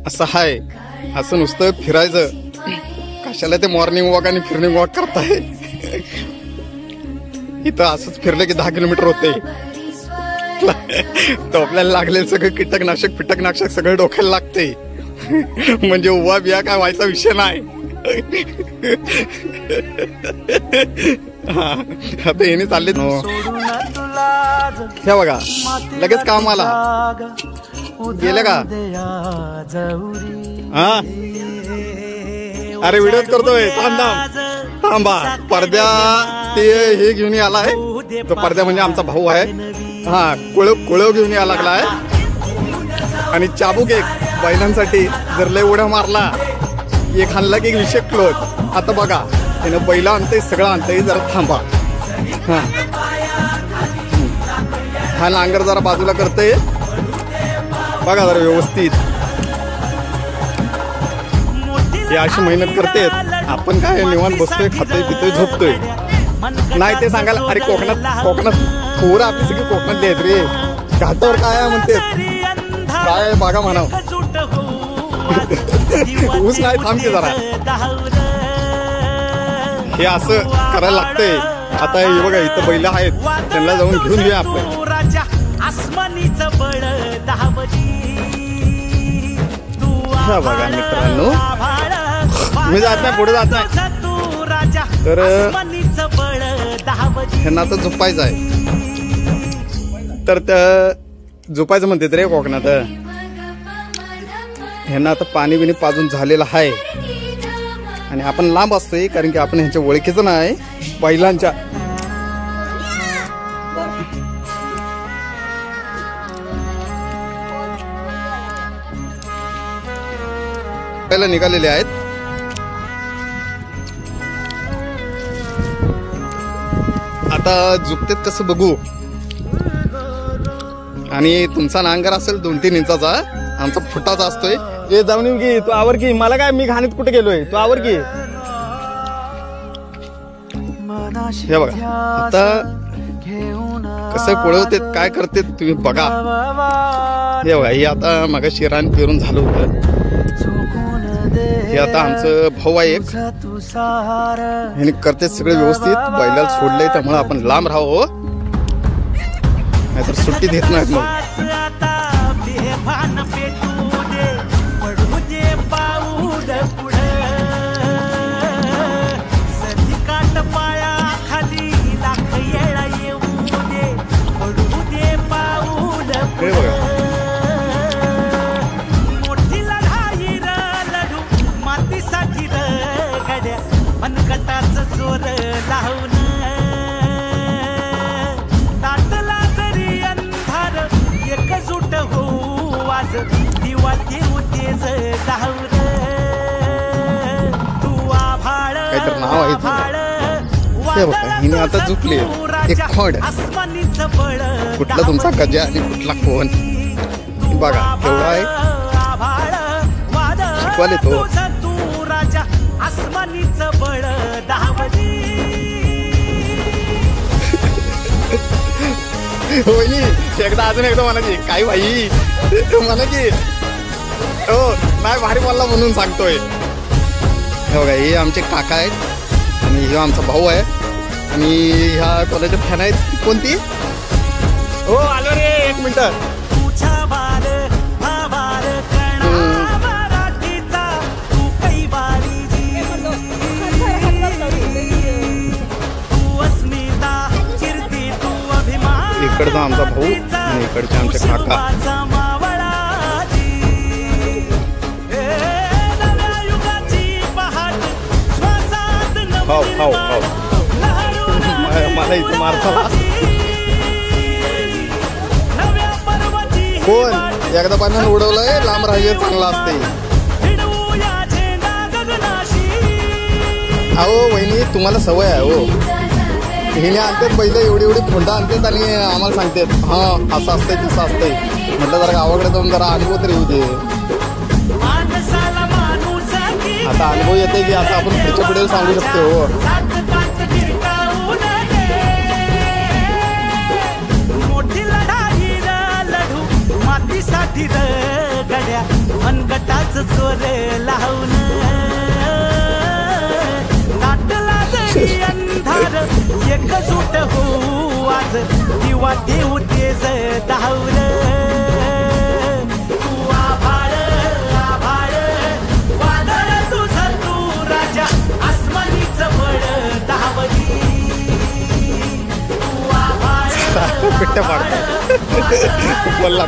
असं हाय, असं नुसतं फिरायचं. कशाला ते मॉर्निंग वॉक आणि फिरनिंग वॉक करताय? इथं असंच फिरलं की 10 किलोमीटर होते. तो आपल्याला लागलेलं सगळं कीटकनाशक सगळं डोक्याला लागते. म्हणजे उभा बिया काय व्हायचा विषय नाही. आता येणे चालले हे बघा, लगेच कामाला गेले का? हा, अरे व्हिडिओ करतोय. थांबा, पडद्या ते हे घेऊन आलाय. तो पडद्या म्हणजे आमचा भाऊ आहे. हा, कुळव घेऊन यायला लागलाय. आणि चाबूक एक बैलांसाठी जर लय उड्या मारला एक हाणला की विषय क्लोज. आता बघा त्यानं बैला आणतंय, सगळं आणतंय. जरा थांबा. हा नांगर जरा बाजूला करतंय. बघा जरा व्यवस्थित. हे अशी मेहनत करते. आपण काय निवांत बसतोय, खातोय, पितोय, झोपतोय. नाही ते सांगायला. अरे कोकणात पोरं आपली सगळी कोकणातली आहेत रे. घाटावर काय आहे म्हणते, काय बागा म्हणाव. ऊस नाही, थांबते जरा. हे असं करायला लागतंय. आता हे बघा इथं बैल आहेत, त्यांना जाऊन घेऊन घेऊया आपण. बघा मित्रांनो, मी जात नाही, पुढे जात नाही. तर ह्यांना आता झोपायचं आहे. तर त्या झोपायचं म्हणते रे कोकणात. ह्यांना आता पाणी बिणी पाजून झालेलं आहे. आणि आपण लांब असतोय कारण की आपण ह्यांच्या ओळखीचं नाही बैलांच्या. पहिला निघालेले आहेत. आता झुकतेत कसं बघू. आणि तुमचा नांगर असेल 2-3 इंचाचा, आमचा फुटाचा असतोय. हे जाऊन येऊ की, तू आवर की. मला काय, मी घाणीत कुठे गेलोय, तू आवर की. हे बघा आता कसं कोळवते, काय करते तुम्ही बघा. हे बघा, हे आता मगाशी रान पेरून झालं होतं. हे आता आमचं भाऊ आहे एक, ह्याने करते सगळे व्यवस्थित. बैलाला सोडलंय त्यामुळे आपण लांब राहावं, नाहीतर सुट्टी देत नाहीत मग. काहीतरी नाव आहे. हे बघा हिने आता झुकले एक खोड. कुठला तुमचा गजा आणि कुठला कोण बघा केवढा आहे. शिकवाले तो. होईनी एकदा अजून एकदा म्हणायची काय भाई म्हणा की हो नाही भारी बोलला म्हणून सांगतोय. हे बघा हे आमचे काका आहेत आणि हे आमचा भाऊ आहे आणि ह्या कॉलेजच्या फॅन आहेत. कोणती हो आलो रे एक मिनिट. इकडचा आमचा भाऊ आणि इकडचे आमचे काका. खाऊ मला इथं मारताला कोण एकदा पाण्यानं उडवलंय लांब राहिले चांगला असते. अहो वहिनी तुम्हाला सवय आहे हो. हिने आणतात बैल एवढी खोंडा आणतात आणि आम्हाला सांगतात हा असं असतंय तसं असतंय. म्हटलं जरा गावाकडे जाऊन जरा अनुभव तरी येऊ दे. आता अनुभव येते की आता आपण पुढच्या पिढीला सांगू शकतो हो. साठी र गड्या मनगटाच जोर लावून नाटला जरी अंधार एकजूट होऊ आज दिवा देऊ तेज धावून तू आभाळ आभाळ वादळ तुझं तू राजा आसमानीच बळ धावली पिट्ट्या पाडतात बोलला